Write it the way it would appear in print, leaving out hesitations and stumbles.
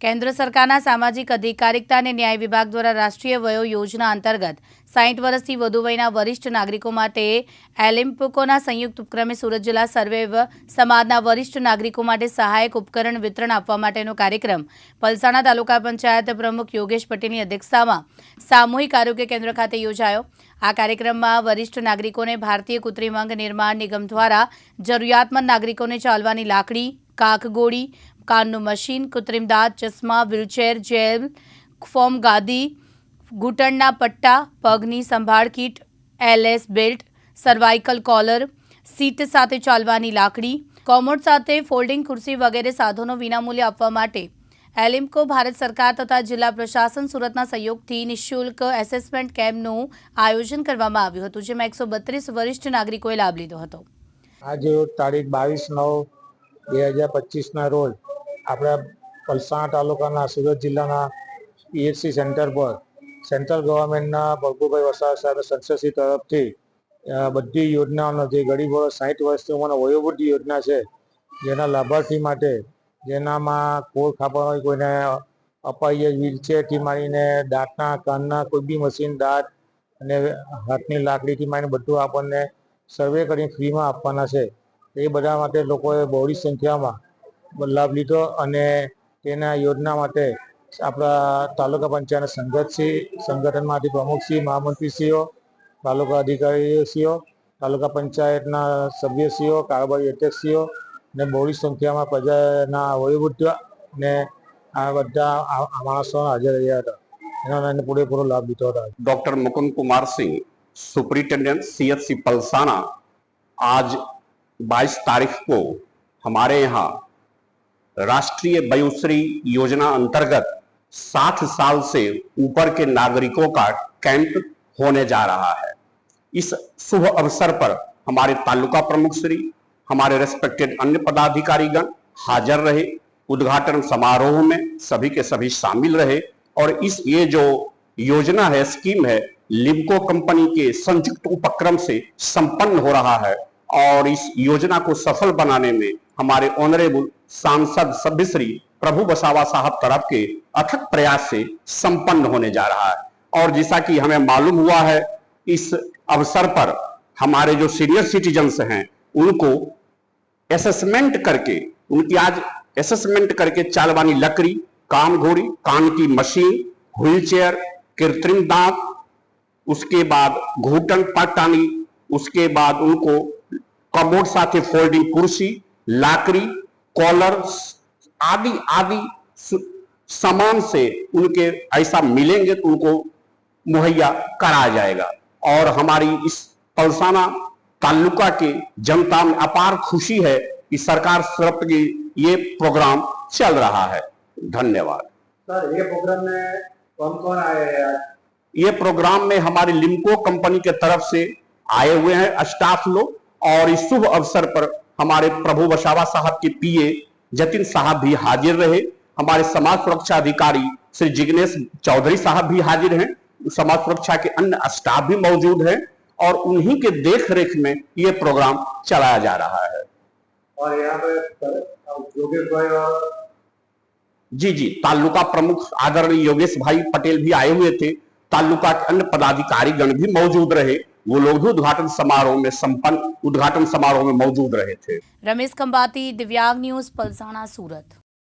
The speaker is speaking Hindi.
केन्द्र सरकारना सामाजिक अधिकारिता અને ન્યાય વિભાગ દ્વારા રાષ્ટ્રીય વયો યોજના અંતર્ગત 60 વર્ષથી વધુ વયના વરિષ્ઠ નાગરિકો માટે એલિમ્પકોના સંયુક્ત ઉપક્રમે સુરત જિલ્લા સર્વે સમાજના વરિષ્ઠ નાગરિકો માટે સહાયક ઉપકરણ વિતરણ આપવા માટેનો કાર્યક્રમ પલસાણા તાલુકા પંચાયત પ્રમુખ યોગેશ પટેલની અધ્યક્ષતામાં સામૂહિક આરોગ્ય કેન્દ્ર ખાતે યોજાયો। આ કાર્યક્રમમાં વરિષ્ઠ નાગરિકોને ભારતીય કૃત્રિમ અંગ નિર્માણ નિગમ દ્વારા જરૂરિયાતમંદ નાગરિકોને ચાલવાની લાકડી, કાકગોળી, કાનનું મશીન, કૃત્રિમ દાંત, ચશ્મા, વ્હીલચેર, જેલ, ફોમ ગાદી, ઘૂંટણના પટ્ટા, પગની સંભાળ kit, LS belt, cervical collar, seat સાથે ચાલવાની લાકડી, કોમોડ સાથે ફોલ્ડિંગ ખુરશી વગેરે સાધનો વિનામૂલ્યે આપવા માટે એલિમ્કો ભારત સરકાર તથા જિલ્લા પ્રશાસન સુરતના સહયોગથી નિઃશુલ્ક એસેસમેન્ટ કેમ્પનું આયોજન કરવામાં આવ્યું હતું, જેમાં 132 વરિષ્ઠ નાગરિકોએ લાભ લીધો હતો। आज तारीख 22/9/2025 रोज अपने पलसाणा तालुकाना सूरत जिल्लाना पीएचसी सेंटर पर सेंट्रल गवर्नमेंट प्रभुभाई वसावा साहेब संसदश्री तरफथी बधी योजनाओं जे गरीब वर्ग 60 वर्षथी उमरना वयोवृद्ध योजना है जेना लाभार्थी माटे जेनामां कोर खापण होय, कोईने अपाहिज व्हीलचेर थी मारीने दांतना कानना कोई बी मशीन दांत अने हाथनी लाकड़ी मारीने बधुं आपणने सर्वे करीने फ्री में आपवाना छे। ए बधा माटे लोकोए बहोળી संख्यामां लाभ लीधो अने तेना योजना माटे आपणा तालुका पंचायत संगठनमांथी प्रमुखश्री, महामंत्रीश्रीओ, तालुका अधिकारीश्रीओ, तालुका पंचायतना सभ्यश्रीओ, कारोबारी अध्यक्षश्रीओ ने बहोળી संख्यामां प्रजाना वयोवृद्ध ने आ बधा माणसो हाजर रह्या हता। एनो पूरेपूरो लाभ लीधो हतो। Doctor Mukund Kumar Singh, superintendent CHC Palsana, आज 22 तारीख को हमारे यहाँ राष्ट्रीय वयोश्री योजना अंतर्गत 60 साल से ऊपर के नागरिकों का कैंप होने जा रहा है। इस शुभ अवसर पर हमारे तालुका प्रमुख श्री, हमारे रेस्पेक्टेड अन्य पदाधिकारीगण हाजिर रहे। उद्घाटन समारोह में सभी के सभी शामिल रहे और ये जो योजना है, स्कीम है, लिम्को कंपनी के संयुक्त उपक्रम से संपन्न हो रहा है और इस योजना को सफल बनाने में हमारे ऑनरेबल सांसद सभ्य श्री प्रभु वसावा साहब तरफ के अथक प्रयास से संपन्न होने जा रहा है। और जैसा कि हमें मालूम हुआ है, इस अवसर पर हमारे जो सीनियर सिटीजन्स हैं उनको एसेसमेंट करके, उनकी आज एसेसमेंट करके चालवानी लकड़ी, कान घोड़ी, कान की मशीन, व्हीलचेयर, कृत्रिम दांत, उसके बाद घूटन पट्टानी, उसके बाद उनको कमोड साथे फोल्डिंग कुर्सी, लाकड़ी, कॉलर आदि आदि सामान से उनके ऐसा मिलेंगे तो उनको मुहैया कराया जाएगा। और हमारी इस पलसाणा तालुका के जनता में अपार खुशी है कि सरकार तरफ की ये प्रोग्राम चल रहा है। धन्यवाद सर। ये प्रोग्राम में कौन कौन आए हैं? ये प्रोग्राम में हमारी लिम्को कंपनी के तरफ से आए हुए हैं स्टाफ लोग और इस शुभ अवसर पर हमारे प्रभु वसावा साहब के पीए जतिन साहब भी हाजिर रहे। हमारे समाज सुरक्षा अधिकारी श्री जिग्नेश चौधरी साहब भी हाजिर हैं। समाज सुरक्षा के अन्य स्टाफ भी मौजूद हैं और उन्हीं के देख रेख में ये प्रोग्राम चलाया जा रहा है। और यहाँ पे योगेश भाई और जी तालुका प्रमुख आदरणीय योगेश भाई पटेल भी आए हुए थे। तालुका के अन्य पदाधिकारीगण भी मौजूद रहे। वो लोग भी उद्घाटन समारोह में मौजूद रहे थे। रमेश खंबाती, दिव्यांग न्यूज, पलसाणा, सूरत।